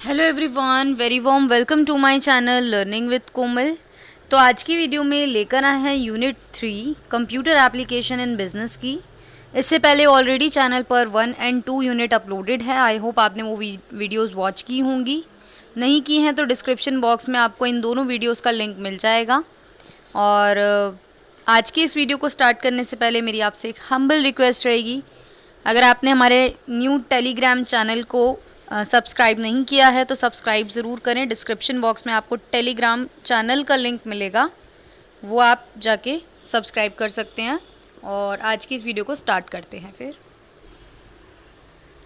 Hello everyone, very warm welcome to my channel learning with Komal. तो आज की video में लेकर आए हैं unit 3 computer application in business की। इससे पहले ऑलरेडी चैनल पर 1 एंड 2 यूनिट अपलोडेड है। आई होप आपने वो वीडियोस वॉच की होंगी। नहीं की हैं तो डिस्क्रिप्शन बॉक्स में आपको इन दोनों वीडियोस का लिंक मिल जाएगा। और आज की इस वीडियो को स्टार्ट करने से पहले मेरी आपसे एक हम्बल रिक्वेस्ट रहेगी, अगर आपने हमारे न्यू टेलीग्राम चैनल को सब्सक्राइब नहीं किया है तो सब्सक्राइब ज़रूर करें। डिस्क्रिप्शन बॉक्स में आपको टेलीग्राम चैनल का लिंक मिलेगा, वो आप जाके सब्सक्राइब कर सकते हैं। और आज की इस वीडियो को स्टार्ट करते हैं फिर।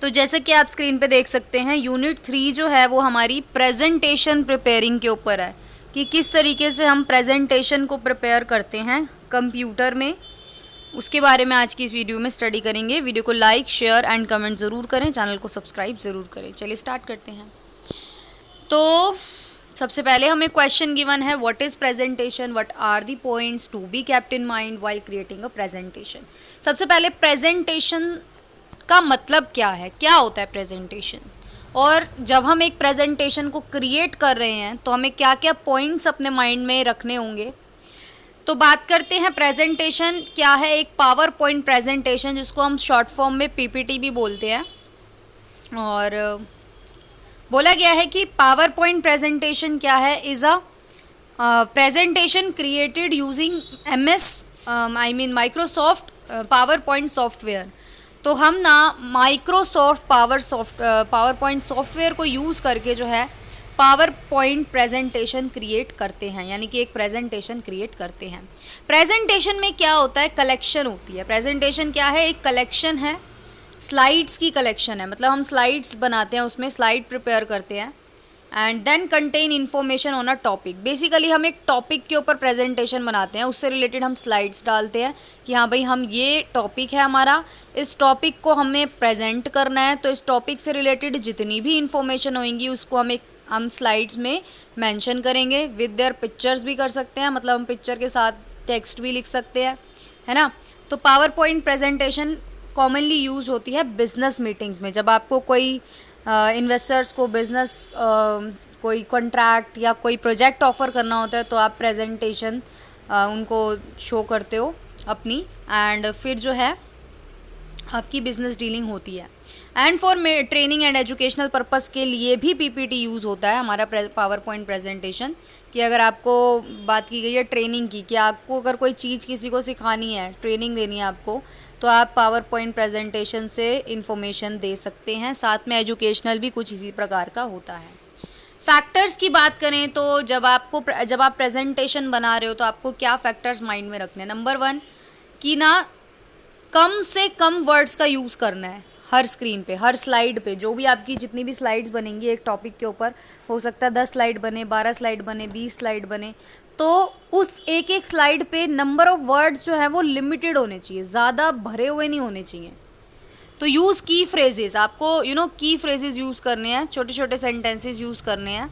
तो जैसे कि आप स्क्रीन पे देख सकते हैं, यूनिट 3 जो है वो हमारी प्रेजेंटेशन प्रिपेयरिंग के ऊपर है कि किस तरीके से हम प्रेजेंटेशन को प्रिपेयर करते हैं कंप्यूटर में। उसके बारे में आज की इस वीडियो में स्टडी करेंगे। वीडियो को लाइक, शेयर एंड कमेंट ज़रूर करें, चैनल को सब्सक्राइब ज़रूर करें। चलिए स्टार्ट करते हैं। तो सबसे पहले हमें क्वेश्चन गिवन है, what is presentation, what are the points to be kept in mind while creating a presentation. सबसे पहले प्रेजेंटेशन का मतलब क्या है, क्या होता है प्रेजेंटेशन, और जब हम एक प्रेजेंटेशन को क्रिएट कर रहे हैं तो हमें क्या क्या पॉइंट्स अपने माइंड में रखने होंगे। तो बात करते हैं प्रेजेंटेशन क्या है। एक पावर पॉइंट प्रेजेंटेशन, जिसको हम शॉर्ट फॉर्म में पीपीटी भी बोलते हैं, और बोला गया है कि पावर पॉइंट प्रेजेंटेशन क्या है, is a presentation created using Microsoft power point software. तो हम ना माइक्रोसॉफ्ट पावर पॉइंट सॉफ्टवेयर को यूज़ करके जो है पावर पॉइंट प्रेजेंटेशन क्रिएट करते हैं, यानी कि एक प्रेजेंटेशन क्रिएट करते हैं। प्रेजेंटेशन में क्या होता है, कलेक्शन होती है। प्रेजेंटेशन क्या है, एक कलेक्शन है, स्लाइड्स की कलेक्शन है। मतलब हम स्लाइड्स बनाते हैं, उसमें स्लाइड प्रिपेयर करते हैं and then contain information on a topic. Basically हम एक टॉपिक के ऊपर प्रेजेंटेशन बनाते हैं, उससे रिलेटेड हम स्लाइड्स डालते हैं कि हाँ भाई, हम ये टॉपिक है हमारा, इस टॉपिक को हमें प्रेजेंट करना है, तो इस टॉपिक से रिलेटेड जितनी भी इन्फॉर्मेशन होंगी उसको हम स्लाइड्स में मेंशन करेंगे। विद देयर पिक्चर्स भी कर सकते हैं, मतलब हम पिक्चर के साथ टेक्स्ट भी लिख सकते हैं, है ना। तो PowerPoint presentation commonly use होती है बिजनेस मीटिंग्स में। जब आपको कोई इन्वेस्टर्स को बिजनेस कोई कॉन्ट्रैक्ट या कोई प्रोजेक्ट ऑफर करना होता है तो आप प्रेजेंटेशन उनको शो करते हो अपनी, एंड फिर जो है आपकी बिजनेस डीलिंग होती है। And for training and educational purpose के लिए भी पीपीटी यूज़ होता है हमारा पावर पॉइंट प्रेजेंटेशन। कि अगर आपको बात की गई है ट्रेनिंग की, कि आपको अगर कोई चीज़ किसी को सिखानी है, ट्रेनिंग देनी है आपको, तो आप पावर पॉइंट प्रेजेंटेशन से इंफॉर्मेशन दे सकते हैं। साथ में एजुकेशनल भी कुछ इसी प्रकार का होता है। फैक्टर्स की बात करें तो जब आप प्रेजेंटेशन बना रहे हो तो आपको क्या फैक्टर्स माइंड में रखने हैं। नंबर 1 कि ना कम से कम वर्ड्स का यूज़ करना है हर स्क्रीन पे, हर स्लाइड पे। जो भी आपकी जितनी भी स्लाइड्स बनेंगी एक टॉपिक के ऊपर, हो सकता है 10 स्लाइड बने, 12 स्लाइड बने, 20 स्लाइड बने, तो उस एक एक स्लाइड पे नंबर ऑफ वर्ड्स जो है वो लिमिटेड होने चाहिए, ज़्यादा भरे हुए नहीं होने चाहिए। तो यूज़ की फ्रेजेस, आपको की फ्रेजेस यूज़ करने हैं, छोटे छोटे सेंटेंसेस यूज़ करने हैं,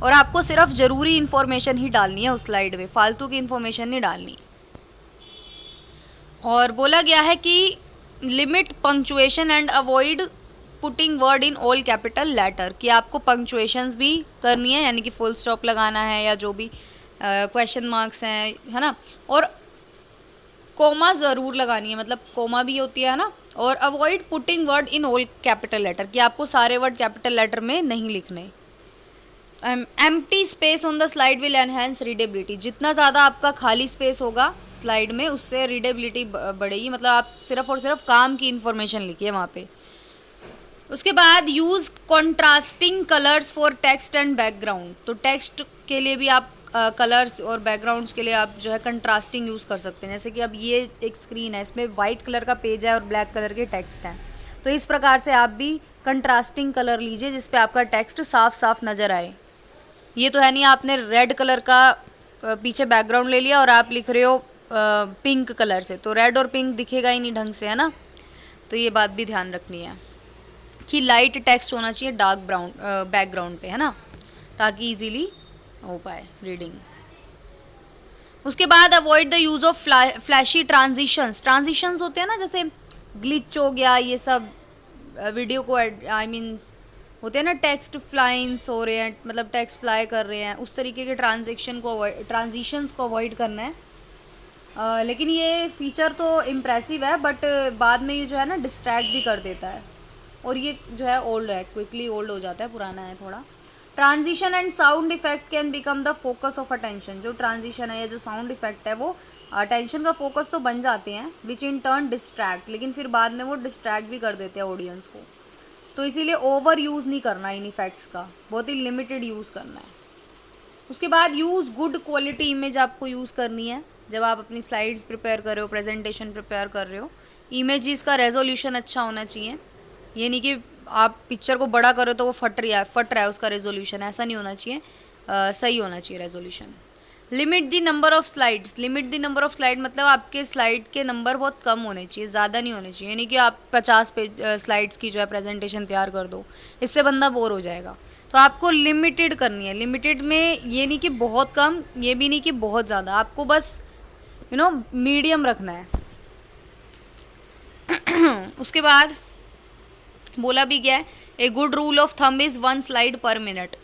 और आपको सिर्फ ज़रूरी इन्फॉर्मेशन ही डालनी है उस स्लाइड में, फालतू की इन्फॉर्मेशन नहीं डालनी। और बोला गया है कि limit punctuation and avoid putting word in all capital letter, कि आपको पंक्चुएशंस भी करनी है, यानी कि फुल स्टॉप लगाना है या जो भी क्वेश्चन मार्क्स हैं, है ना, और कोमा ज़रूर लगानी है, मतलब कोमा भी होती है ना। और avoid putting word in all capital letter, कि आपको सारे वर्ड कैपिटल लेटर में नहीं लिखने। Empty space on the slide will enhance readability, जितना ज़्यादा आपका खाली स्पेस होगा स्लाइड में उससे रीडेबिलिटी बढ़ेगी, मतलब आप सिर्फ और सिर्फ काम की इन्फॉर्मेशन लिखिए वहाँ पे। उसके बाद use contrasting colours for text and background, तो टेक्स्ट के लिए भी आप कलर्स और बैकग्राउंड्स के लिए आप जो है कंट्रास्टिंग यूज़ कर सकते हैं। जैसे कि अब ये एक स्क्रीन है, इसमें वाइट कलर का पेज है और ब्लैक कलर के टेक्स्ट हैं, तो इस प्रकार से आप भी कंट्रास्टिंग कलर लीजिए जिसपे आपका टेक्स्ट साफ साफ नज़र आए। ये तो है नहीं आपने रेड कलर का पीछे बैकग्राउंड ले लिया और आप लिख रहे हो पिंक कलर से, तो रेड और पिंक दिखेगा ही नहीं ढंग से, है ना। तो ये बात भी ध्यान रखनी है कि लाइट टेक्स्ट होना चाहिए डार्क ब्राउन बैकग्राउंड पे, है ना, ताकि इजीली हो पाए रीडिंग। उसके बाद avoid the use of flashy transitions होते हैं ना, जैसे ग्लिच हो गया, ये सब वीडियो को होते हैं ना टेक्स्ट फ्लाइंस हो रहे हैं, मतलब टेक्स्ट फ्लाई कर रहे हैं, उस तरीके के ट्रांजिशंस को अवॉइड करना है। लेकिन ये फीचर तो इम्प्रेसिव है, बट बाद में ये जो है ना डिस्ट्रैक्ट भी कर देता है, और ये जो है ओल्ड है, क्विकली ओल्ड हो जाता है, पुराना है थोड़ा। Transition and sound effect can become the focus of attention. जो ट्रांजिशन है या जो साउंड इफेक्ट है वो अटेंशन का फोकस तो बन जाते हैं, विच इन टर्न डिस्ट्रैक्ट, लेकिन फिर बाद में वो डिस्ट्रैक्ट भी कर देते हैं ऑडियंस को। तो इसीलिए ओवर यूज़ नहीं करना इन इफेक्ट्स का, बहुत ही लिमिटेड यूज़ करना है। उसके बाद यूज़ गुड क्वालिटी इमेज आपको यूज़ करनी है जब आप अपनी स्लाइड्स प्रिपेयर कर रहे हो, प्रेजेंटेशन प्रिपेयर कर रहे हो। इमेजेस का रेजोल्यूशन अच्छा होना चाहिए, ये नहीं कि आप पिक्चर को बड़ा करो तो वो फट रहा है उसका रेजोल्यूशन, ऐसा नहीं होना चाहिए। सही होना चाहिए resolution. Limit the number of slides. Limit the number of slide मतलब आपके स्लाइड के नंबर बहुत कम होने चाहिए, ज़्यादा नहीं होने चाहिए। यानी कि आप 50 पेज स्लाइड्स की जो है प्रेजेंटेशन तैयार कर दो, इससे बंदा बोर हो जाएगा। तो आपको लिमिटेड करनी है। लिमिटेड में ये नहीं कि बहुत कम, ये भी नहीं कि बहुत ज़्यादा, आपको बस मीडियम रखना है। उसके बाद बोला भी गया है, a good rule of thumb is 1 slide पर मिनट।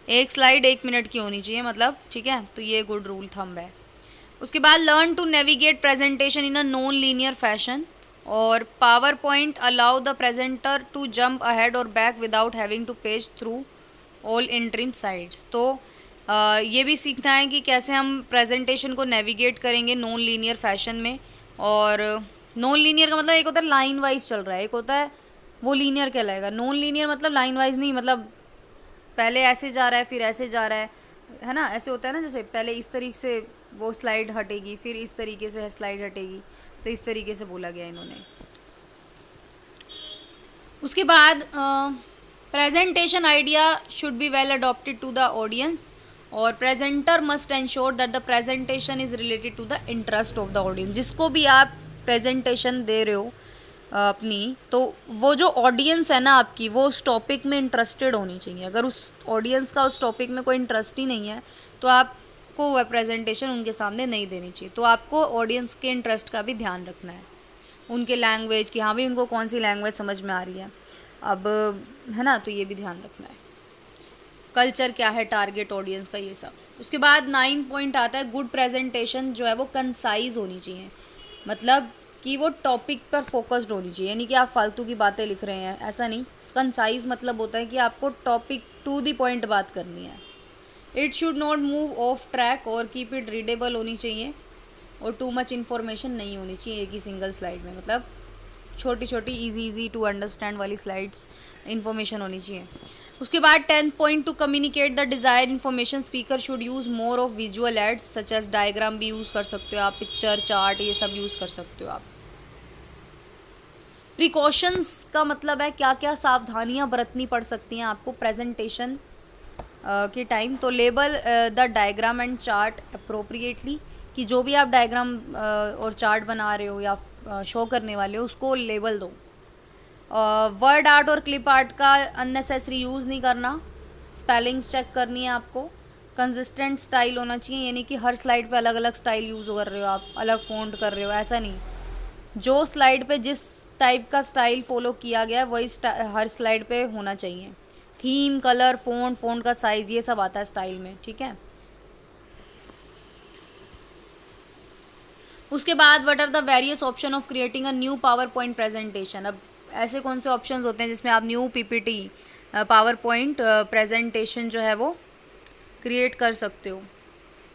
एक स्लाइड 1 मिनट की होनी चाहिए, मतलब ठीक है, तो ये गुड रूल थंब है। उसके बाद learn to navigate presentation in a non linear fashion, और PowerPoint allow the presenter to jump ahead और back without having to page through all interim sides. तो ये भी सीखना है कि कैसे हम प्रेजेंटेशन को नेविगेट करेंगे नॉन लीनियर फैशन में। और नॉन लीनियर का मतलब एक होता है लाइन वाइज चल रहा है, एक होता है वो लीनियर कहलाएगा। नॉन लीनियर मतलब लाइन वाइज नहीं, मतलब पहले ऐसे जा रहा है फिर ऐसे जा रहा है ना, ऐसे होता है ना, जैसे पहले इस तरीके से वो स्लाइड हटेगी फिर इस तरीके से स्लाइड हटेगी, तो इस तरीके से बोला गया इन्होंने। उसके बाद presentation idea should be well adopted to the audience, और presenter must ensure that the presentation is related to the interest of the audience. जिसको भी आप प्रेजेंटेशन दे रहे हो अपनी, तो वो जो ऑडियंस है ना आपकी, वो उस टॉपिक में इंटरेस्टेड होनी चाहिए। अगर उस ऑडियंस का उस टॉपिक में कोई इंटरेस्ट ही नहीं है तो आपको वह प्रेजेंटेशन उनके सामने नहीं देनी चाहिए। तो आपको ऑडियंस के इंटरेस्ट का भी ध्यान रखना है, उनके लैंग्वेज की, हाँ भी उनको कौन सी लैंग्वेज समझ में आ रही है अब, है ना, तो ये भी ध्यान रखना है। कल्चर क्या है टारगेट ऑडियंस का, ये सब। उसके बाद 9 पॉइंट आता है, गुड प्रेजेंटेशन जो है वो कंसाइज होनी चाहिए, मतलब कि वो टॉपिक पर फोकस्ड होनी चाहिए। यानी कि आप फालतू की बातें लिख रहे हैं, ऐसा नहीं। कंसाइज मतलब होता है कि आपको टॉपिक टू द पॉइंट बात करनी है। It should not move of track और कीप इट रीडेबल होनी चाहिए, और टू मच इन्फॉर्मेशन नहीं होनी चाहिए एक ही सिंगल स्लाइड में, मतलब छोटी छोटी इजी टू अंडरस्टैंड वाली स्लाइड्स इन्फॉर्मेशन होनी चाहिए। उसके बाद 10th point, to communicate the desire information speaker should use more of visual aids such as diagram भी यूज़ कर सकते हो आप, पिक्चर चार्ट ये सब यूज़ कर सकते हो आप। प्रिकॉशंस का मतलब है क्या क्या सावधानियां बरतनी पड़ सकती हैं आपको प्रेजेंटेशन के टाइम। तो label the diagram and chart appropriately, कि जो भी आप डायग्राम और चार्ट बना रहे हो या शो करने वाले हो उसको लेबल दो। वर्ड आर्ट और क्लिप आर्ट का अननेसेसरी यूज़ नहीं करना। स्पेलिंग्स चेक करनी है आपको। कंसिस्टेंट स्टाइल होना चाहिए, यानी कि हर स्लाइड पे अलग अलग स्टाइल यूज़ कर रहे हो आप, अलग फ़ॉन्ट कर रहे हो, ऐसा नहीं। जो स्लाइड पे जिस टाइप का स्टाइल फॉलो किया गया है वही हर स्लाइड पे होना चाहिए। थीम, कलर, फ़ॉन्ट का साइज़, ये सब आता है स्टाइल में, ठीक है। उसके बाद what are the various option of creating a new PowerPoint presentation. अब ऐसे कौन से ऑप्शंस होते हैं जिसमें आप new PPT PowerPoint presentation जो है वो क्रिएट कर सकते हो।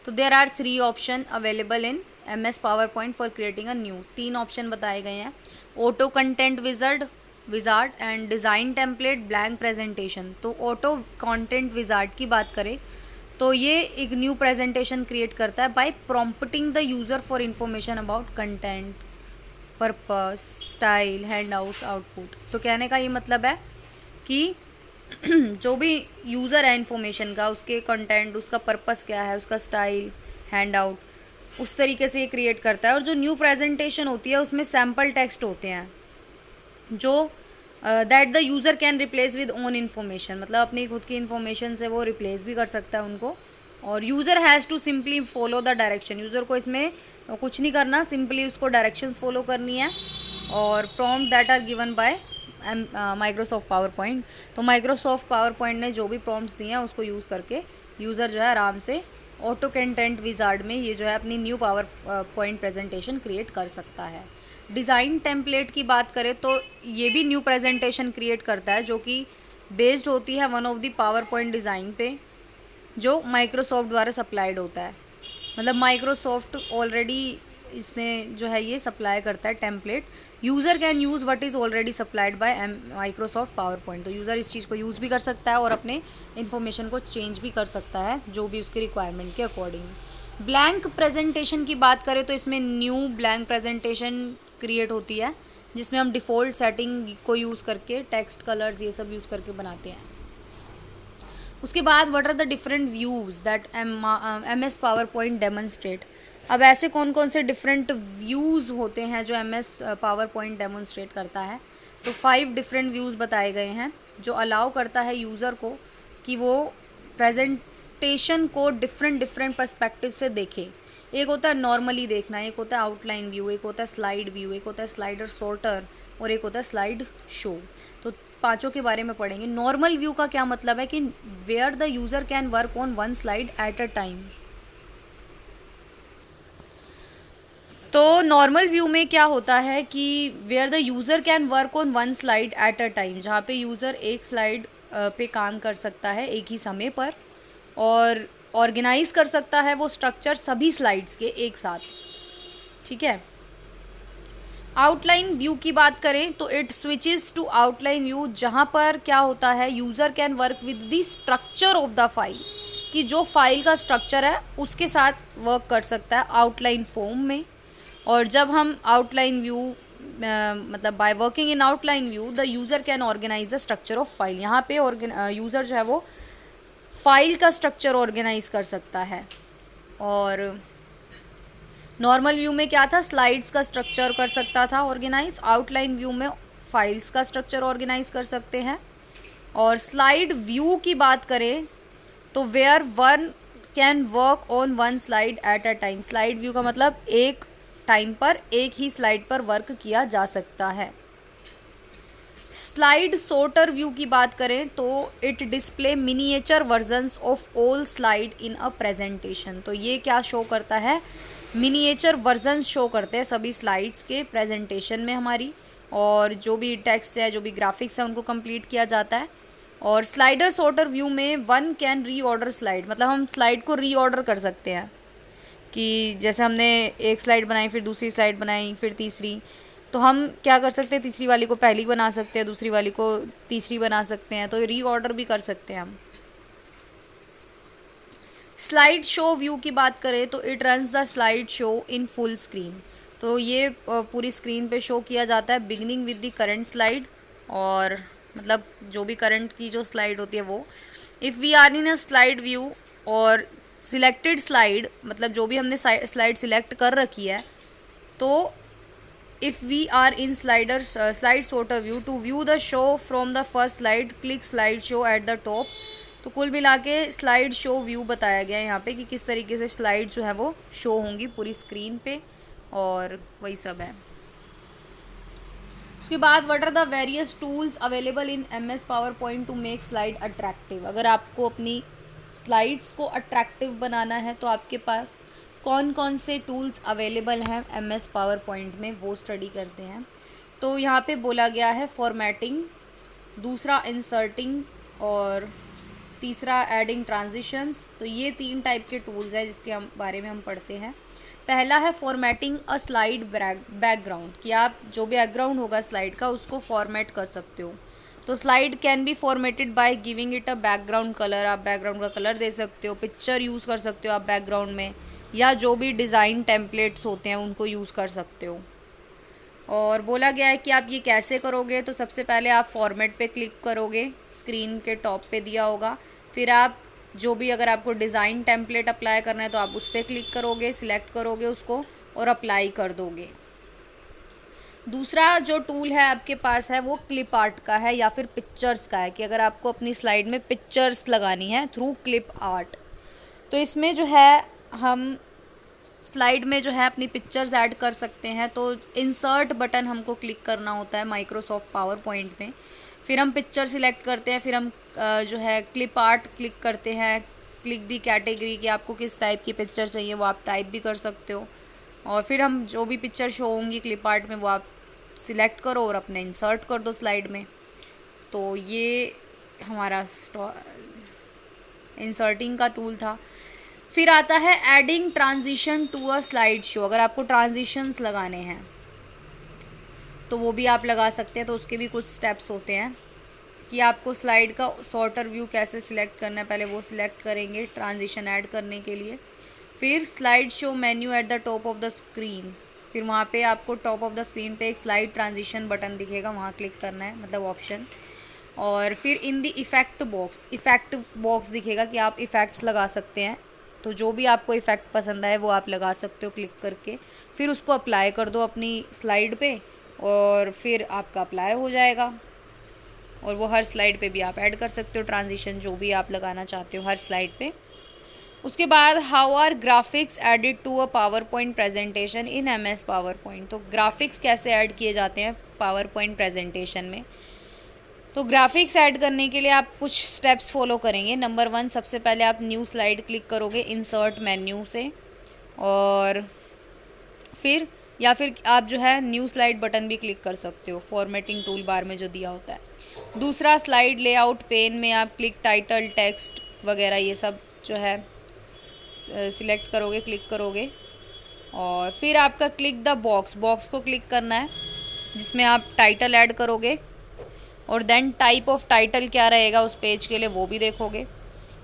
तो there are 3 option available in MS PowerPoint for creating a new. 3 option बताए गए हैं, auto content wizard and design template blank presentation. तो ऑटो कंटेंट विजार्ड की बात करें तो ये एक न्यू प्रेजेंटेशन क्रिएट करता है by prompting the user for information about content, purpose, style, handouts, output. तो कहने का ये मतलब है कि जो भी यूज़र है इन्फॉर्मेशन का, उसके कंटेंट, उसका पर्पस क्या है, उसका स्टाइल, हैंडआउट, उस तरीके से ये क्रिएट करता है। और जो न्यू प्रेजेंटेशन होती है उसमें सैम्पल टेक्स्ट होते हैं जो that the user can replace with own information, मतलब अपनी खुद की इन्फॉर्मेशन से वो रिप्लेस भी कर सकता है उनको। और user has to simply follow the direction, user को इसमें कुछ नहीं करना, सिंपली उसको डायरेक्शंस फॉलो करनी है। और prompt that are given by Microsoft PowerPoint. तो माइक्रोसॉफ्ट पावर पॉइंट ने जो भी प्रॉम्प्ट्स दिए हैं उसको यूज़ करके यूज़र जो है आराम से ऑटो कंटेंट विजार्ड में ये जो है अपनी new PowerPoint presentation create कर सकता है। डिज़ाइन टेम्पलेट की बात करें तो ये भी न्यू प्रेजेंटेशन क्रिएट करता है, जो कि बेस्ड होती है one of the power point design पे जो माइक्रोसॉफ्ट द्वारा सप्लाइड होता है। मतलब माइक्रोसॉफ्ट ऑलरेडी इसमें जो है ये सप्लाई करता है template. User can use what is already supplied by Microsoft PowerPoint. तो यूज़र इस चीज़ को यूज़ भी कर सकता है और अपने इन्फॉर्मेशन को चेंज भी कर सकता है जो भी उसकी रिक्वायरमेंट के अकॉर्डिंग। ब्लैंक प्रेजेंटेशन की बात करें तो इसमें न्यू ब्लैंक प्रेजेंटेशन क्रिएट होती है जिसमें हम डिफ़ॉल्ट सेटिंग को यूज़ करके टेक्स्ट कलर्स ये सब यूज़ करके बनाते हैं। उसके बाद what are the different views that MS PowerPoint demonstrate. अब ऐसे कौन कौन से डिफरेंट व्यूज़ होते हैं जो MS पावर पॉइंट डेमोन्स्ट्रेट करता है। तो 5 डिफरेंट व्यूज़ बताए गए हैं जो अलाउ करता है यूज़र को कि वो प्रेजेंटेशन को डिफरेंट पर्सपेक्टिव से देखे। एक होता है नॉर्मली देखना, एक होता है आउटलाइन व्यू, एक होता है स्लाइड व्यू, एक होता है स्लाइडर सॉर्टर और एक होता है स्लाइड शो। तो पांचों के बारे में पढ़ेंगे। नॉर्मल व्यू का क्या मतलब है कि where the user can work on one slide at a time. तो नॉर्मल व्यू में क्या होता है कि where the user can work on one slide at a time, जहाँ पे यूज़र एक स्लाइड पे काम कर सकता है एक ही समय पर और ऑर्गेनाइज कर सकता है वो स्ट्रक्चर सभी स्लाइड्स के एक साथ। ठीक है। आउटलाइन व्यू की बात करें तो it switches to outline view, जहाँ पर क्या होता है user can work with the structure of the file, कि जो फाइल का स्ट्रक्चर है उसके साथ वर्क कर सकता है आउटलाइन फॉर्म में। और जब हम आउटलाइन व्यू मतलब by working in outline view the user can organize the structure of file, यहाँ पे यूज़र जो है वो फाइल का स्ट्रक्चर ऑर्गेनाइज कर सकता है। और नॉर्मल व्यू में क्या था, स्लाइड्स का स्ट्रक्चर कर सकता था ऑर्गेनाइज। आउटलाइन व्यू में फाइल्स का स्ट्रक्चर ऑर्गेनाइज कर सकते हैं। और स्लाइड व्यू की बात करें तो where one can work on one slide at a time. Slide view का मतलब एक टाइम पर एक ही स्लाइड पर वर्क किया जा सकता है। स्लाइड सॉर्टर व्यू की बात करें तो it display miniature versions of all slide in a presentation. तो ये क्या शो करता है, मिनिएचर वर्जन्स शो करते हैं सभी स्लाइड्स के प्रेजेंटेशन में हमारी, और जो भी टेक्स्ट है जो भी ग्राफिक्स है उनको कंप्लीट किया जाता है। और स्लाइडर सॉर्टर व्यू में वन कैन रीऑर्डर स्लाइड, मतलब हम स्लाइड को रीऑर्डर कर सकते हैं कि जैसे हमने एक स्लाइड बनाई फिर दूसरी स्लाइड बनाई फिर तीसरी, तो हम क्या कर सकते हैं, तीसरी वाली को पहली बना सकते हैं, दूसरी वाली को तीसरी बना सकते हैं, तो रीऑर्डर भी कर सकते हैं हम। स्लाइड शो व्यू की बात करें तो it runs the slide show in full screen. तो ये पूरी स्क्रीन पे शो किया जाता है beginning with the current slide, और मतलब जो भी करंट की जो स्लाइड होती है वो। If we are in a slide view और सिलेक्टेड स्लाइड, मतलब जो भी हमने स्लाइड सिलेक्ट कर रखी है, तो if we are in slide sorter view to view the show from the first slide click slide show at the top. तो कुल मिला के स्लाइड शो व्यू बताया गया है यहाँ पे कि किस तरीके से स्लाइड जो है वो शो होंगी पूरी स्क्रीन पे, और वही सब है। उसके बाद what are the various tools available in MS PowerPoint to make slide attractive. अगर आपको अपनी स्लाइड्स को अट्रैक्टिव बनाना है तो आपके पास कौन कौन से टूल्स अवेलेबल हैं MS पावर पॉइंट में, वो स्टडी करते हैं। तो यहाँ पे बोला गया है फॉर्मेटिंग, दूसरा इंसर्टिंग और तीसरा एडिंग ट्रांजिशंस। तो ये 3 टाइप के टूल्स हैं जिसके बारे में हम पढ़ते हैं। पहला है फॉर्मेटिंग अ स्लाइड बैकग्राउंड, कि आप जो भी बैकग्राउंड होगा स्लाइड का उसको फॉर्मेट कर सकते हो। तो slide can be formatted by giving it a background colour, आप बैकग्राउंड का कलर दे सकते हो, पिक्चर यूज़ कर सकते हो आप बैकग्राउंड में, या जो भी डिज़ाइन टेम्पलेट्स होते हैं उनको यूज़ कर सकते हो। और बोला गया है कि आप ये कैसे करोगे, तो सबसे पहले आप फॉर्मेट पे क्लिक करोगे, स्क्रीन के टॉप पे दिया होगा, फिर आप जो भी अगर आपको डिज़ाइन टेम्पलेट अप्लाई करना है तो आप उस पर क्लिक करोगे, सिलेक्ट करोगे उसको और अप्लाई कर दोगे। दूसरा जो टूल है आपके पास है वो क्लिप आर्ट का है या फिर पिक्चर्स का है, कि अगर आपको अपनी स्लाइड में पिक्चर्स लगानी है थ्रू क्लिप आर्ट, तो इसमें जो है हम स्लाइड में जो है अपनी पिक्चर्स ऐड कर सकते हैं। तो इंसर्ट बटन हमको क्लिक करना होता है माइक्रोसॉफ्ट पावर पॉइंट में। फिर हम पिक्चर सिलेक्ट करते हैं, फिर हम जो है क्लिप आर्ट क्लिक करते हैं, क्लिक दी कैटेगरी कि आपको किस टाइप की पिक्चर चाहिए वो आप टाइप भी कर सकते हो। और फिर हम जो भी पिक्चर शो होंगी क्लिप आर्ट में वो आप सिलेक्ट करो और अपने इंसर्ट कर दो स्लाइड में। तो ये हमारा इंसर्टिंग का टूल था। फिर आता है adding transition to a slide show. अगर आपको ट्रांजिशंस लगाने हैं तो वो भी आप लगा सकते हैं। तो उसके भी कुछ स्टेप्स होते हैं कि आपको स्लाइड का सॉर्टर व्यू कैसे सिलेक्ट करना है, पहले वो सिलेक्ट करेंगे ट्रांजिशन ऐड करने के लिए। फिर slide show menu eight the top of the screen, फिर वहाँ पे आपको टॉप ऑफ द स्क्रीन पे एक स्लाइड ट्रांजिशन बटन दिखेगा, वहाँ क्लिक करना है, मतलब ऑप्शन। और फिर इन द इफ़ेक्ट बॉक्स दिखेगा कि आप इफ़ेक्ट्स लगा सकते हैं। तो जो भी आपको इफ़ेक्ट पसंद आए वो आप लगा सकते हो क्लिक करके। फिर उसको अप्लाई कर दो अपनी स्लाइड पे और फिर आपका अप्लाई हो जाएगा। और वो हर स्लाइड पे भी आप ऐड कर सकते हो ट्रांजिशन, जो भी आप लगाना चाहते हो हर स्लाइड पे। उसके बाद how are graphics added to a PowerPoint presentation in MS PowerPoint. तो ग्राफिक्स कैसे ऐड किए जाते हैं पावर पॉइंट प्रेजेंटेशन में। तो ग्राफिक्स ऐड करने के लिए आप कुछ स्टेप्स फॉलो करेंगे। नंबर 1, सबसे पहले आप न्यू स्लाइड क्लिक करोगे इंसर्ट मेन्यू से, और फिर आप जो है न्यू स्लाइड बटन भी क्लिक कर सकते हो फॉर्मेटिंग टूल बार में जो दिया होता है। दूसरा, स्लाइड लेआउट पेन में आप क्लिक टाइटल, टेक्स्ट वगैरह ये सब जो है सिलेक्ट करोगे, क्लिक करोगे। और फिर आपका क्लिक द बॉक्स को क्लिक करना है जिसमें आप टाइटल ऐड करोगे, और देन टाइप ऑफ टाइटल क्या रहेगा उस पेज के लिए वो भी देखोगे।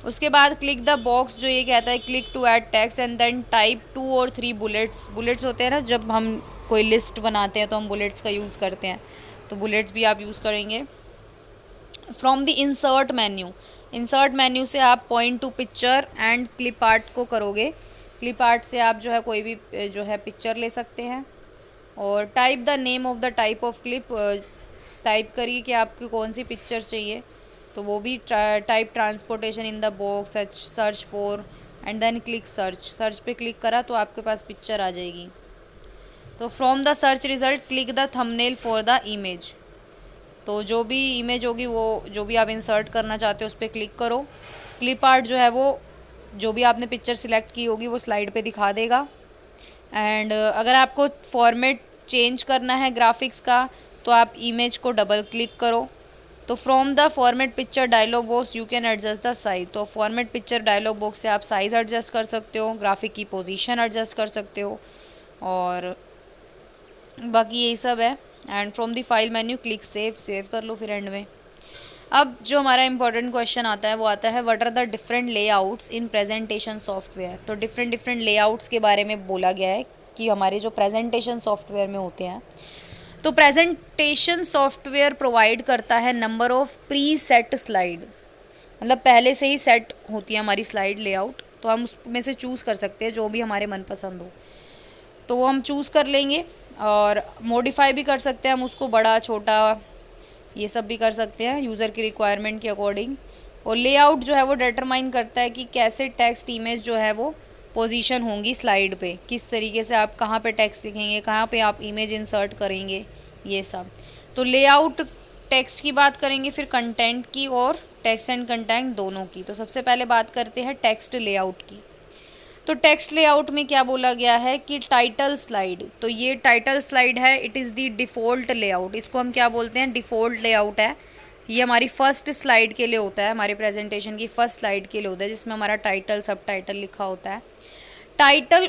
उसके बाद क्लिक द बॉक्स जो ये कहता है click to add text and then type 2 और 3 बुलेट्स होते हैं ना, जब हम कोई लिस्ट बनाते हैं तो हम बुलेट्स का यूज़ करते हैं, तो बुलेट्स भी आप यूज़ करेंगे। फ्रॉम द इंसर्ट मेन्यू से आप point two picture and clip art को करोगे। क्लिप आर्ट से आप जो है कोई भी जो है पिक्चर ले सकते हैं। और type the name of the type of clip, type करिए कि आपको कौन सी पिक्चर चाहिए, तो वो भी type transportation in the box, search for and then click search पे क्लिक करा तो आपके पास पिक्चर आ जाएगी। तो from the search result click the thumbnail for the image. तो जो भी इमेज होगी वो जो भी आप इंसर्ट करना चाहते हो उस पर क्लिक करो। क्लिप आर्ट जो है वो जो भी आपने पिक्चर सिलेक्ट की होगी वो स्लाइड पे दिखा देगा। एंड अगर आपको फॉर्मेट चेंज करना है ग्राफिक्स का तो आप इमेज को डबल क्लिक करो। तो from the format picture dialog box you can adjust the size. तो फॉर्मेट पिक्चर डायलॉग बॉक्स से आप साइज़ एडजस्ट कर सकते हो, ग्राफिक की पोजीशन एडजस्ट कर सकते हो, और बाकी यही सब है। And from the file menu click save कर लो फिर एंड में। अब जो हमारा इंपॉर्टेंट क्वेश्चन आता है वो आता है what are the different layouts in presentation software. तो डिफरेंट लेआउट्स के बारे में बोला गया है कि हमारे जो प्रेजेंटेशन सॉफ्टवेयर में होते हैं। तो प्रेजेंटेशन सॉफ्टवेयर प्रोवाइड करता है number of pre set slide, मतलब पहले से ही सेट होती है हमारी स्लाइड लेआउट, तो हम उसमें से चूज़ कर सकते हैं जो भी हमारे मनपसंद हो, तो वो हम चूज़ कर लेंगे। और मॉडिफाई भी कर सकते हैं हम उसको, बड़ा छोटा ये सब भी कर सकते हैं यूज़र की रिक्वायरमेंट के अकॉर्डिंग। और लेआउट जो है वो डिटरमाइन करता है कि कैसे टेक्स्ट इमेज जो है वो पोजीशन होंगी स्लाइड पे, किस तरीके से आप कहाँ पे टेक्स्ट लिखेंगे, कहाँ पे आप इमेज इंसर्ट करेंगे, ये सब। तो लेआउट टेक्स्ट की बात करेंगे, फिर कंटेंट की, और टेक्स्ट एंड कंटेंट दोनों की। तो सबसे पहले बात करते हैं टेक्स्ट लेआउट की। तो टेक्स्ट लेआउट में क्या बोला गया है कि टाइटल स्लाइड, तो ये टाइटल स्लाइड है, it is the default layout. इसको हम क्या बोलते हैं, डिफ़ॉल्ट लेआउट है। ये हमारी फर्स्ट स्लाइड के लिए होता है, हमारे प्रेजेंटेशन की फर्स्ट स्लाइड के लिए होता है, जिसमें हमारा टाइटल सब टाइटल लिखा होता है। टाइटल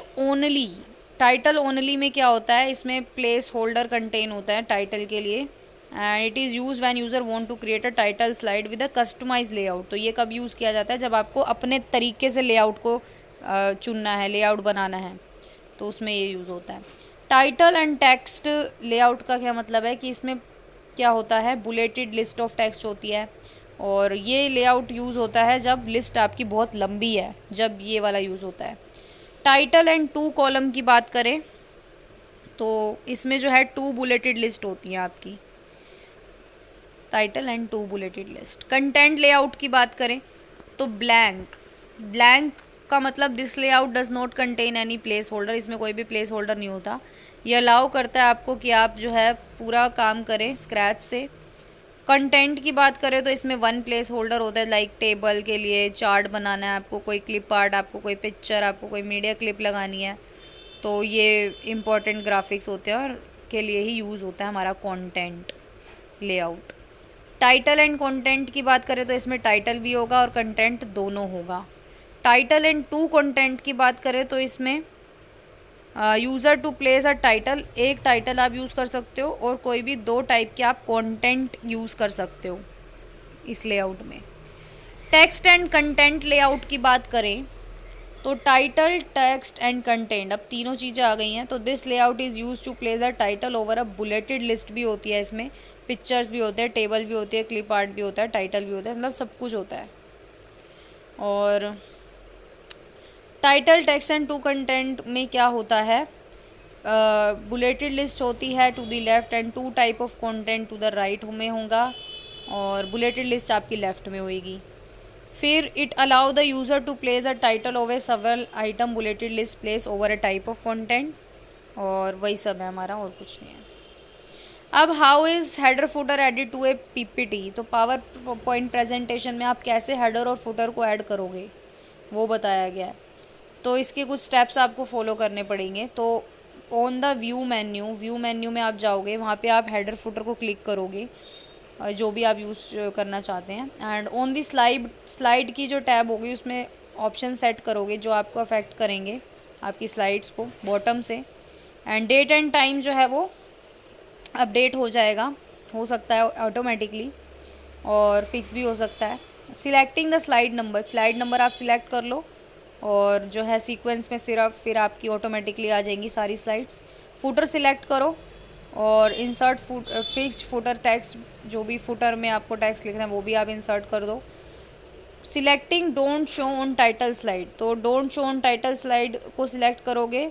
ओनली में क्या होता है, इसमें प्लेस होल्डर कंटेन होता है टाइटल के लिए। And it is use when user want to create a title slide with a customize layout. तो ये कब यूज़ किया जाता है, जब आपको अपने तरीके से लेआउट को चुनना है, लेआउट बनाना है, तो उसमें ये यूज़ होता है। टाइटल एंड टेक्स्ट लेआउट का क्या मतलब है कि इसमें क्या होता है, बुलेटेड लिस्ट ऑफ टेक्स्ट होती है, और ये लेआउट यूज़ होता है जब लिस्ट आपकी बहुत लंबी है, जब ये वाला यूज़ होता है। टाइटल एंड 2 कॉलम की बात करें तो इसमें जो है 2 बुलेटेड लिस्ट होती है आपकी, title and 2 bulleted list. Content layout की बात करें तो ब्लैंक का मतलब this layout does not contain any place holder, इसमें कोई भी प्लेस होल्डर नहीं होता। ये अलाउ करता है आपको कि आप जो है पूरा काम करें स्क्रैच से। कंटेंट की बात करें तो इसमें वन प्लेस होल्डर होता है, लाइक टेबल के लिए चार्ट बनाना है आपको, कोई क्लिप आर्ट, आपको कोई पिक्चर, आपको कोई मीडिया क्लिप लगानी है, तो ये इम्पॉर्टेंट ग्राफिक्स होते हैं और के लिए ही यूज़ होता है हमारा content layout. Title and content की बात करें तो इसमें टाइटल भी होगा और कंटेंट दोनों होगा। टाइटल एंड टू कंटेंट की बात करें तो इसमें user to place a title, एक टाइटल आप यूज़ कर सकते हो और कोई भी दो टाइप के आप कंटेंट यूज़ कर सकते हो इस लेआउट में। टेक्स्ट एंड कंटेंट लेआउट की बात करें तो टाइटल, टेक्स्ट एंड कंटेंट, अब तीनों चीज़ें आ गई हैं। तो this layout is use to place a title over a bulleted list भी होती है इसमें, पिक्चर्स भी होते हैं, टेबल भी होती है, क्लिप आर्ट भी होता है, टाइटल भी होता है, मतलब सब कुछ होता है। और title, text and two content में क्या होता है, बुलेटेड लिस्ट होती है to the left and two type of content to the right में होगा, और बुलेटेड लिस्ट आपकी लेफ़्ट में होएगी। फिर it allow the user to place a title over several item, bulleted list place over a type of content, और वही सब है हमारा, और कुछ नहीं है। अब how is header footer added to a PPT, तो पावर पॉइंट प्रेजेंटेशन में आप कैसे हेडर और फुटर को ऐड करोगे वो बताया गया है। तो इसके कुछ स्टेप्स आपको फॉलो करने पड़ेंगे। तो ऑन द व्यू मेन्यू में आप जाओगे, वहाँ पे आप हेडर फुटर को क्लिक करोगे जो भी आप यूज़ करना चाहते हैं। एंड ऑन दी स्लाइड की जो टैब होगी उसमें ऑप्शन सेट करोगे जो आपको अफेक्ट करेंगे आपकी स्लाइड्स को बॉटम से। एंड डेट एंड टाइम जो है वो अपडेट हो जाएगा, हो सकता है ऑटोमेटिकली और फिक्स भी हो सकता है। सिलेक्टिंग द स्लाइड नंबर आप सिलेक्ट कर लो और जो है सीक्वेंस में सिर्फ फिर आपकी ऑटोमेटिकली आ जाएंगी सारी स्लाइड्स। फुटर सिलेक्ट करो और इंसर्ट फिक्स्ड फुटर टेक्स्ट, जो भी फुटर में आपको टेक्स्ट लिखना है वो भी आप इंसर्ट कर दो। Selecting don't show on title slide, तो don't show on title slide को सिलेक्ट करोगे,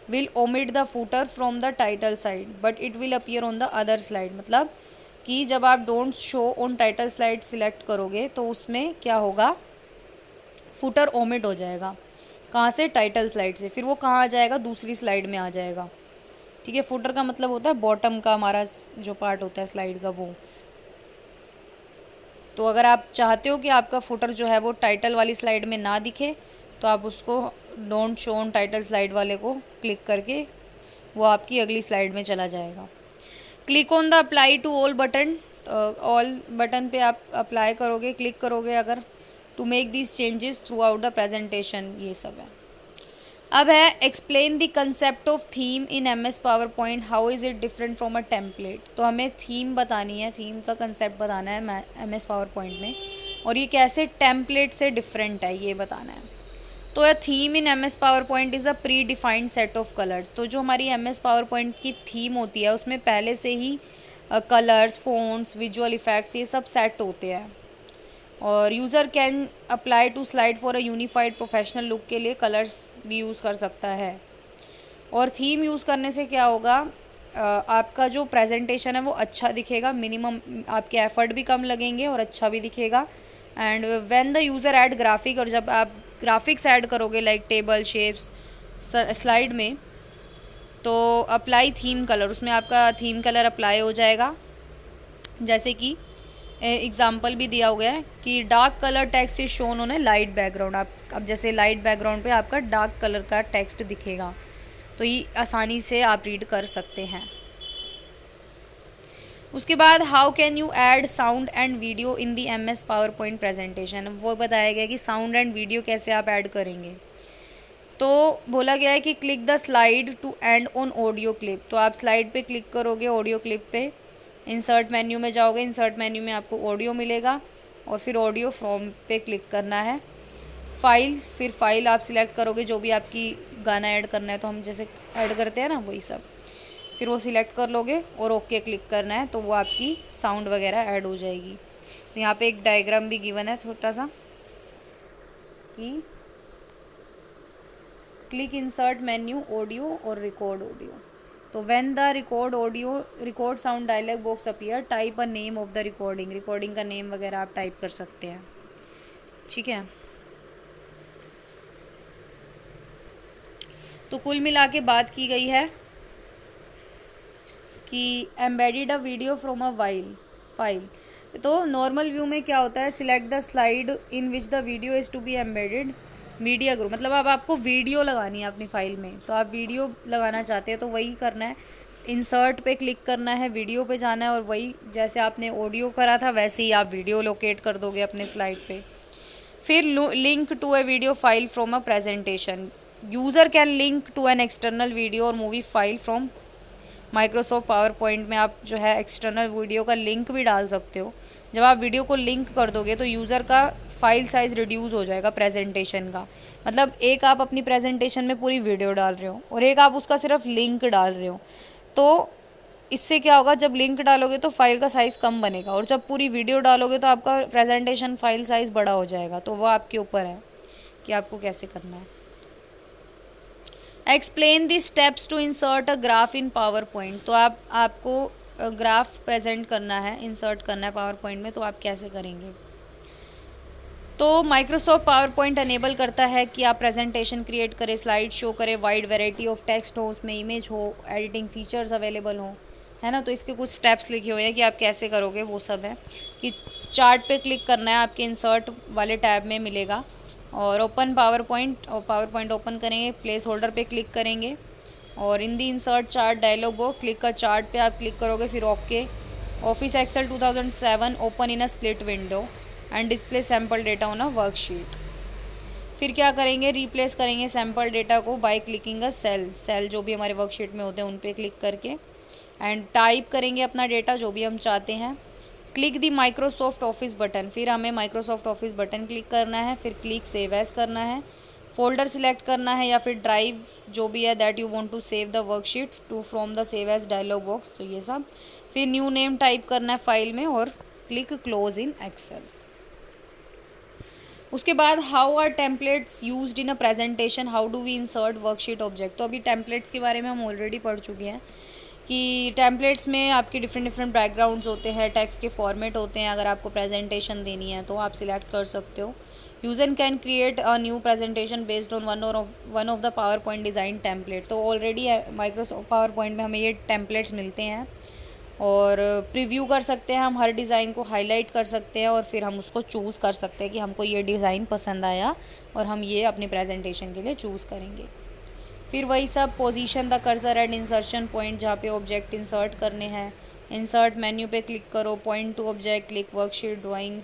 will omit the footer from the title slide but it will appear on the other slide, मतलब कि जब आप don't show on title slide select करोगे तो उसमें क्या होगा, फुटर ओमिट हो जाएगा। कहाँ से, टाइटल स्लाइड से, फिर वो कहाँ आ जाएगा, दूसरी स्लाइड में आ जाएगा। ठीक है, फुटर का मतलब होता है बॉटम का हमारा जो पार्ट होता है स्लाइड का वो। तो अगर आप चाहते हो कि आपका फुटर जो है वो टाइटल वाली स्लाइड में ना दिखे तो आप उसको don't show on title slide वाले को क्लिक करके वो आपकी अगली स्लाइड में चला जाएगा। Click on the apply to all button, all button पे आप अप्लाई करोगे, क्लिक करोगे अगर, to make this changes throughout the presentation, ये सब है। अब है explain the concept of theme in MS PowerPoint, how is it different from a template. तो हमें थीम बतानी है, थीम का कंसेप्ट बताना है MS पावर पॉइंट में, और ये कैसे टेम्पलेट से डिफरेंट है ये बताना है। तो a theme in MS PowerPoint is a predefined set of colours, तो जो हमारी MS पावर पॉइंट की थीम होती है उसमें पहले से ही कलर्स, फ़ॉन्ट्स, विजुअल इफ़ेक्ट्स ये सब सेट होते हैं, और user can apply to slide for a unified professional look के लिए कलर्स भी यूज़ कर सकता है। और थीम यूज़ करने से क्या होगा, आपका जो प्रेजेंटेशन है वो अच्छा दिखेगा, मिनिमम आपके एफर्ट भी कम लगेंगे और अच्छा भी दिखेगा। And when the user add graphic, और जब आप ग्राफिक्स ऐड करोगे लाइक टेबल, शेप्स स्लाइड में, तो अप्लाई थीम कलर, उसमें आपका थीम कलर अप्लाई हो जाएगा। जैसे कि एग्जाम्पल भी दिया हुआ है कि dark colour text is shown on A light background, आप अब जैसे लाइट बैकग्राउंड पे आपका डार्क कलर का टेक्स्ट दिखेगा, तो ये आसानी से आप रीड कर सकते हैं। उसके बाद how can you add sound and video in the MS PowerPoint presentation, वो बताया गया कि साउंड एंड वीडियो कैसे आप ऐड करेंगे। तो बोला गया है कि click the slide to end on audio clip, तो आप स्लाइड पे क्लिक करोगे ऑडियो क्लिप पे, इंसर्ट मेन्यू में जाओगे, इंसर्ट मेन्यू में आपको ऑडियो मिलेगा और फिर ऑडियो फ्रॉम पे क्लिक करना है। फाइल, फिर फाइल आप सिलेक्ट करोगे जो भी आपकी गाना ऐड करना है, तो हम जैसे ऐड करते हैं ना वही सब, फिर वो सिलेक्ट कर लोगे और ओके क्लिक करना है, तो वो आपकी साउंड वगैरह ऐड हो जाएगी। तो यहाँ पे एक डायग्राम भी गिवन है छोटा सा कि क्लिक इंसर्ट मेन्यू ऑडियो और रिकॉर्ड ऑडियो, तो when the record sound dialog box appear, type a name of the recording का नेम वगैरह आप टाइप कर सकते हैं। ठीक है, तो कुल मिला के बात की गई है कि embedded a video from a file. तो नॉर्मल व्यू में क्या होता है, select the slide in which the video is to be embedded media group, मतलब अब आपको वीडियो लगानी है अपनी फाइल में, तो आप वीडियो लगाना चाहते हैं तो वही करना है, इंसर्ट पे क्लिक करना है, वीडियो पे जाना है, और वही जैसे आपने ऑडियो करा था वैसे ही आप वीडियो लोकेट कर दोगे अपने स्लाइड पे। फिर link to a video file from a presentation, user can link to an external video और movie file from Microsoft PowerPoint में आप जो है एक्सटर्नल वीडियो का लिंक भी डाल सकते हो। जब आप वीडियो को लिंक कर दोगे तो यूज़र का फाइल साइज़ रिड्यूस हो जाएगा प्रेजेंटेशन का, मतलब एक आप अपनी प्रेजेंटेशन में पूरी वीडियो डाल रहे हो और एक आप उसका सिर्फ लिंक डाल रहे हो, तो इससे क्या होगा, जब लिंक डालोगे तो फाइल का साइज़ कम बनेगा और जब पूरी वीडियो डालोगे तो आपका प्रेजेंटेशन फाइल साइज़ बड़ा हो जाएगा। तो वो आपके ऊपर है कि आपको कैसे करना है। Explain the steps to insert a graph in PowerPoint, तो आपको ग्राफ प्रेजेंट करना है, इंसर्ट करना है पावर पॉइंट में, तो आप कैसे करेंगे। तो माइक्रोसॉफ्ट पावर पॉइंट अनेबल करता है कि आप प्रेजेंटेशन क्रिएट करें, स्लाइड शो करें, वाइड वैरायटी ऑफ टेक्स्ट हो, उसमें इमेज हो, एडिटिंग फीचर्स अवेलेबल हो, है ना। तो इसके कुछ स्टेप्स लिखे हुए हैं कि आप कैसे करोगे, वो सब है कि चार्ट पे क्लिक करना है, आपके इंसर्ट वाले टैब में मिलेगा, और ओपन पावर पॉइंट, और पावर पॉइंट ओपन करेंगे, प्लेस होल्डर पे क्लिक करेंगे और in the insert chart dialog box click का चार्ट पे आप क्लिक करोगे, फिर okay. Office Excel 2007 open in a split window and display sample data on a worksheet. फिर क्या करेंगे, रिप्लेस करेंगे सैम्पल डेटा को बाय क्लिकिंग अ सेल जो भी हमारे वर्कशीट में होते हैं उन पे क्लिक करके, एंड टाइप करेंगे अपना डेटा जो भी हम चाहते हैं। क्लिक दी माइक्रोसॉफ्ट ऑफिस बटन, फिर हमें माइक्रोसॉफ्ट ऑफिस बटन क्लिक करना है, फिर क्लिक सेव एज करना है, फोल्डर सिलेक्ट करना है या फिर ड्राइव जो भी है that you want to save the worksheet to from the save as dialog box, तो ये सब। फिर न्यू नेम टाइप करना है फाइल में और क्लिक क्लोज इन एक्सेल। उसके बाद how are templates used in a presentation, how do we insert worksheet object. तो अभी टेम्पलेट्स के बारे में हम ऑलरेडी पढ़ चुके हैं कि टेम्पलेट्स में आपके डिफरेंट डिफरेंट बैकग्राउंड्स होते हैं, टेक्स्ट के फॉर्मेट होते हैं, अगर आपको प्रेजेंटेशन देनी है तो आप सिलेक्ट कर सकते हो। User can create a new presentation based on one of the power point design template, तो ऑलरेडी माइक्रोसॉफ्ट पावर पॉइंट में हमें ये टेम्पलेट्स मिलते हैं और प्रीव्यू कर सकते हैं, हम हर डिज़ाइन को हाईलाइट कर सकते हैं और फिर हम उसको चूज़ कर सकते हैं कि हमको ये डिज़ाइन पसंद आया और हम ये अपनी प्रेजेंटेशन के लिए चूज़ करेंगे। फिर वही सब position the cursor and insertion point जहाँ पे ऑब्जेक्ट इंसर्ट करने हैं, इंसर्ट मेन्यू पे क्लिक करो, point two object, click worksheet drawing,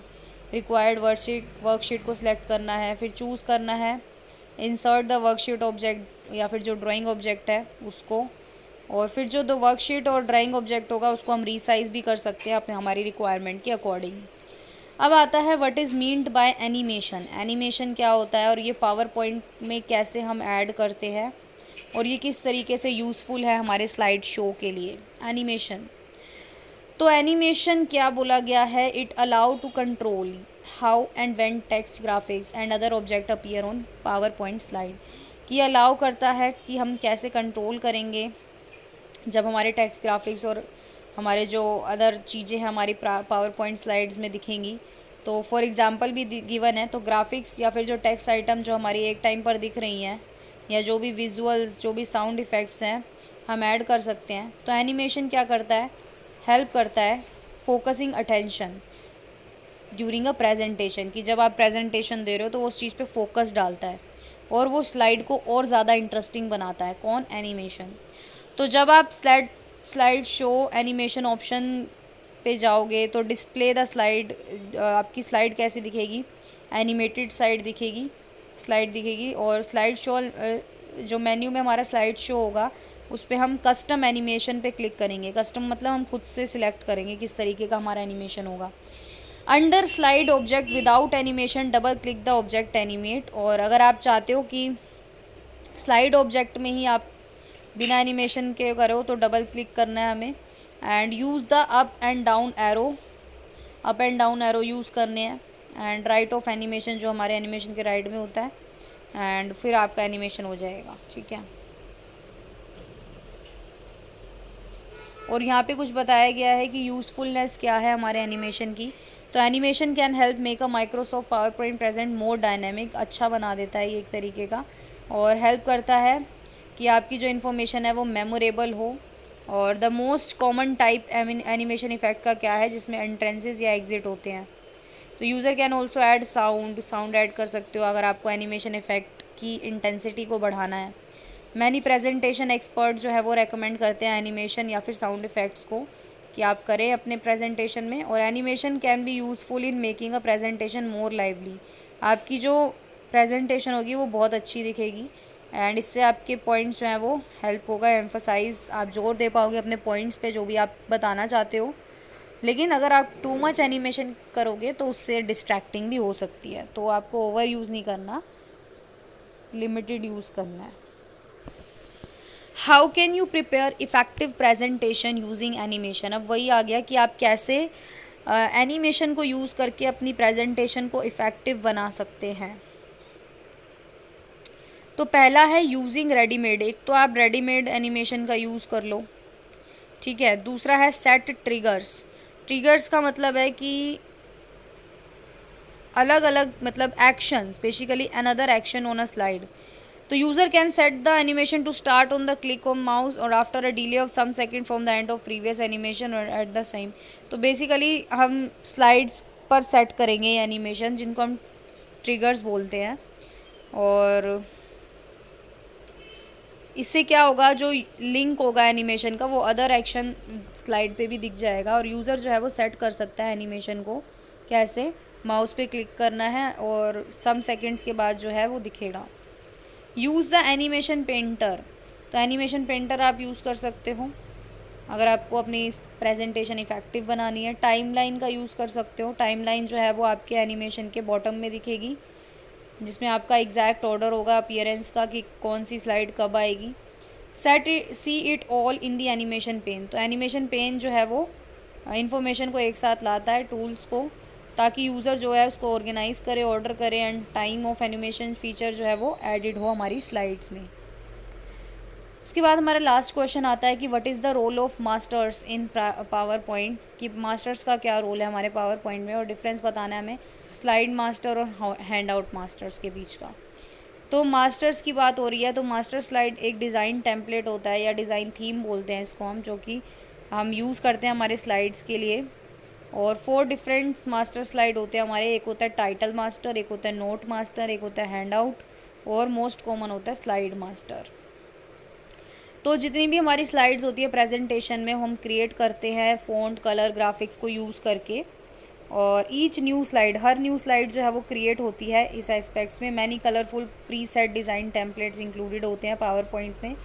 required worksheet को सिलेक्ट करना है, फिर चूज़ करना है इंसर्ट द वर्कशीट ऑब्जेक्ट या फिर जो ड्राइंग ऑब्जेक्ट है उसको, और फिर जो दो वर्कशीट और ड्राइंग ऑब्जेक्ट होगा उसको हम रीसाइज भी कर सकते हैं अपने हमारी रिक्वायरमेंट के अकॉर्डिंग। अब आता है what is meant by animation, animation क्या होता है और ये पावर पॉइंट में कैसे हम ऐड करते हैं और ये किस तरीके से यूज़फुल है हमारे स्लाइड शो के लिए। एनिमेशन, तो एनिमेशन क्या बोला गया है, it allow to control how and when text, graphics and other object appear on PowerPoint slide, कि अलाउ करता है कि हम कैसे कंट्रोल करेंगे जब हमारे टेक्स्ट, ग्राफिक्स और हमारे जो अदर चीज़ें हैं हमारी पावर पॉइंट स्लाइड्स में दिखेंगी। तो फॉर एग्जांपल भी गिवन है, तो ग्राफिक्स या फिर जो टेक्स्ट आइटम जो हमारी एक टाइम पर दिख रही हैं या जो भी विजुअल्स, जो भी साउंड इफ़ेक्ट्स हैं हम ऐड कर सकते हैं। तो एनिमेशन क्या करता है, हेल्प करता है focusing attention during a presentation, कि जब आप प्रेजेंटेशन दे रहे हो तो वो उस चीज़ पे फोकस डालता है और वो स्लाइड को और ज़्यादा इंटरेस्टिंग बनाता है। कौन, एनिमेशन। तो जब आप स्लाइड शो एनिमेशन ऑप्शन पे जाओगे तो डिस्प्ले द स्लाइड, आपकी स्लाइड कैसी दिखेगी, एनिमेटेड स्लाइड दिखेगी और स्लाइड शो जो मेन्यू में हमारा स्लाइड शो होगा उस पर हम कस्टम एनिमेशन पे क्लिक करेंगे। कस्टम मतलब हम खुद से सिलेक्ट करेंगे किस तरीके का हमारा एनिमेशन होगा। Under slide object without animation double click the object animate, और अगर आप चाहते हो कि स्लाइड ऑब्जेक्ट में ही आप बिना एनिमेशन के करो तो डबल क्लिक करना है हमें, and use the up and down arrow use करने हैं, एंड राइट ऑफ एनिमेशन जो हमारे एनिमेशन के राइट में होता है, एंड फिर आपका एनिमेशन हो जाएगा। ठीक है, और यहाँ पे कुछ बताया गया है कि यूज़फुलनेस क्या है हमारे एनिमेशन की। तो animation can help make a Microsoft power point present more dynamic, अच्छा बना देता है ये एक तरीके का, और हेल्प करता है कि आपकी जो इन्फॉर्मेशन है वो मेमोरेबल हो। और the most common type animation effect का क्या है, जिसमें एंट्रेंसेस या एग्जिट होते हैं। तो user can also add sound add कर सकते हो अगर आपको एनिमेशन इफेक्ट की इंटेंसिटी को बढ़ाना है। मैनी प्रेजेंटेशन एक्सपर्ट जो है वो रेकमेंड करते हैं एनिमेशन या फिर साउंड इफ़ेक्ट्स को कि आप करें अपने प्रेजेंटेशन में। और animation can be useful in making a presentation more lively. आपकी जो प्रेजेंटेशन होगी वो बहुत अच्छी दिखेगी एंड इससे आपके पॉइंट्स जो हैं वो हेल्प होगा, एम्फोसाइज आप जोर दे पाओगे अपने पॉइंट्स पे जो भी आप बताना चाहते हो। लेकिन अगर आप टू मच एनिमेशन करोगे तो उससे डिस्ट्रैक्टिंग भी हो सकती है, तो आपको ओवर यूज़ नहीं करना, लिमिटेड यूज़ करना है। How can you prepare effective presentation using animation. अब वही आ गया कि आप कैसे एनिमेशन को यूज़ करके अपनी प्रेजेंटेशन को इफ़ेक्टिव बना सकते हैं। तो पहला है यूजिंग रेडीमेड। एक तो आप रेडीमेड एनिमेशन का यूज़ कर लो, ठीक है। दूसरा है सेट ट्रिगर्स। ट्रिगर्स का मतलब है कि अलग अलग मतलब actions, basically another action on a slide. तो user can set the animation to start on the click on mouse और after a delay of some second from the end of previous animation और at the same. तो basically हम slides पर set करेंगे ये animation, जिनको हम triggers बोलते हैं। और इससे क्या होगा, जो लिंक होगा एनिमेशन का वो अदर एक्शन स्लाइड पे भी दिख जाएगा और यूज़र जो है वो सेट कर सकता है एनिमेशन को। कैसे, माउस पे क्लिक करना है और सम सेकंड्स के बाद जो है वो दिखेगा। Use the animation painter. तो एनिमेशन पेंटर आप यूज़ कर सकते हो अगर आपको अपनी प्रेजेंटेशन इफ़ेक्टिव बनानी है। टाइमलाइन का यूज़ कर सकते हो। टाइमलाइन जो है वो आपके एनिमेशन के बॉटम में दिखेगी, जिसमें आपका एग्जैक्ट ऑर्डर होगा अपीयरेंस का कि कौन सी स्लाइड कब आएगी। See it all in the animation pane. तो एनिमेशन पेन जो है वो इन्फॉर्मेशन को एक साथ लाता है, टूल्स को, ताकि यूज़र जो है उसको ऑर्गेनाइज करे, ऑर्डर करे and time of animation feature जो है वो एडिड हो हमारी स्लाइड्स में। उसके बाद हमारा लास्ट क्वेश्चन आता है कि what is the role of masters in PowerPoint, कि मास्टर्स का क्या रोल है हमारे पावर पॉइंट में और डिफरेंस बताना है हमें स्लाइड मास्टर और हैंड आउट मास्टर्स के बीच का। तो मास्टर्स की बात हो रही है तो मास्टर स्लाइड एक डिज़ाइन टेम्पलेट होता है या डिज़ाइन थीम बोलते हैं इसको हम, जो कि हम यूज़ करते हैं हमारे स्लाइड्स के लिए। और 4 डिफरेंट मास्टर स्लाइड होते हैं हमारे। एक होता है टाइटल मास्टर, एक होता है नोट मास्टर, एक होता है हैंड आउट और मोस्ट कॉमन होता है स्लाइड मास्टर। तो जितनी भी हमारी स्लाइड्स होती है प्रेजेंटेशन में हम क्रिएट करते हैं फ़ॉन्ट, कलर, ग्राफिक्स को यूज़ करके। और ईच न्यू स्लाइड, हर न्यू स्लाइड जो है वो क्रिएट होती है इस एस्पेक्ट्स में। Many colourful pre set design templates included होते हैं पावर पॉइंट में,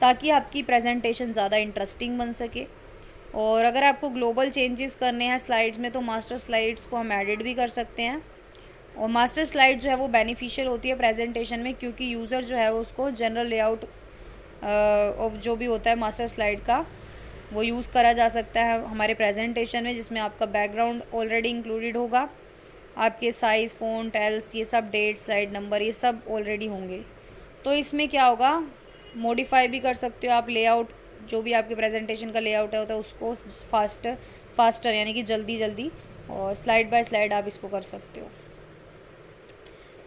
ताकि आपकी प्रेजेंटेशन ज़्यादा इंटरेस्टिंग बन सके। और अगर आपको ग्लोबल चेंजेस करने हैं स्लाइड्स में तो मास्टर स्लाइड्स को हम एडिट भी कर सकते हैं। और मास्टर स्लाइड जो है वो बेनिफिशियल होती है प्रेजेंटेशन में, क्योंकि यूज़र जो है वो उसको जनरल लेआउट जो भी होता है मास्टर स्लाइड का वो यूज़ करा जा सकता है हमारे प्रेजेंटेशन में, जिसमें आपका बैकग्राउंड ऑलरेडी इंक्लूडेड होगा, आपके साइज़, फ़ॉन्ट, एल्स, ये सब, डेट, स्लाइड नंबर, ये सब ऑलरेडी होंगे। तो इसमें क्या होगा, मॉडिफाई भी कर सकते हो आप लेआउट, जो भी आपके प्रेजेंटेशन का लेआउट होता है उसको फास्टर यानी कि जल्दी और स्लाइड बाय स्लाइड आप इसको कर सकते हो।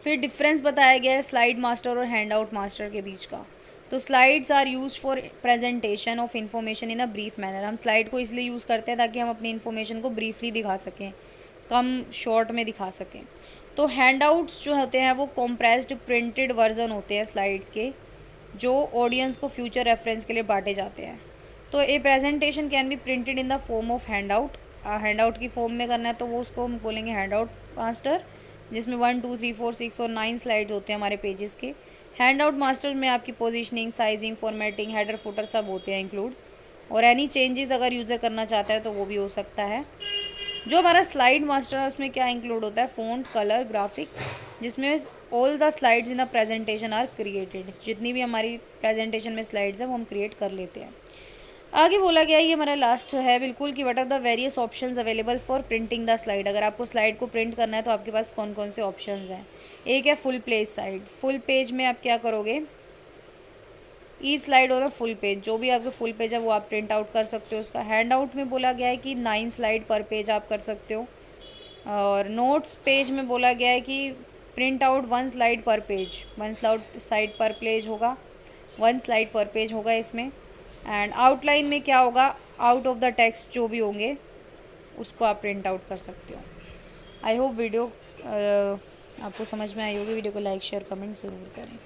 फिर डिफरेंस बताया गया है स्लाइड मास्टर और हैंड आउट मास्टर के बीच का। तो slides are use for presentation of information in a brief manner. हम स्लाइड को इसलिए यूज़ करते हैं ताकि हम अपनी इन्फॉर्मेशन को ब्रीफली दिखा सकें, कम शॉर्ट में दिखा सकें। तो हैंड आउट्स जो होते हैं वो कॉम्प्रेस्ड प्रिंटेड वर्जन होते हैं स्लाइड्स के, जो ऑडियंस को फ्यूचर रेफरेंस के लिए बांटे जाते हैं। तो ए presentation can be printed in the form of hand out. Hand out की फॉर्म में करना है तो वो उसको हम बोलेंगे हैंड आउट मास्टर, जिसमें 1 2 3 4 6 और 9 स्लाइड्स होते हैं हमारे पेजेस के। हैंड आउट मास्टर में आपकी positioning, sizing, formatting, header, footer सब होते हैं इंक्लूड। और एनी चेंजेस अगर यूज़र करना चाहता है तो वो भी हो सकता है। जो हमारा स्लाइड मास्टर है उसमें क्या इंक्लूड होता है, फ़ॉन्ट, कलर, ग्राफिक, जिसमें all the slides in a presentation are created. जितनी भी हमारी प्रेजेंटेशन में स्लाइड्स हैं वो हम क्रिएट कर लेते हैं। आगे बोला गया, ये हमारा लास्ट है बिल्कुल, कि what are the various options available for printing the slide. अगर आपको स्लाइड को प्रिंट करना है तो आपके पास कौन कौन से ऑप्शंस हैं। एक है full page side. Full page में आप क्या करोगे, ई स्लाइड और फुल पेज, जो भी आपका फुल पेज है वो आप प्रिंट आउट कर सकते हो उसका। हैंड आउट में बोला गया है कि 9 स्लाइड पर पेज आप कर सकते हो। और नोट्स पेज में बोला गया है कि प्रिंट आउट 1 स्लाइड पर पेज, 1 स्लाइड पर पेज होगा। 1 स्लाइड पर पेज होगा इसमें। एंड आउटलाइन में क्या होगा, आउट ऑफ द टेक्स्ट जो भी होंगे उसको आप प्रिंट आउट कर सकते हो। आई होप वीडियो आपको समझ में आई होगी। वीडियो को लाइक शेयर कमेंट ज़रूर करें।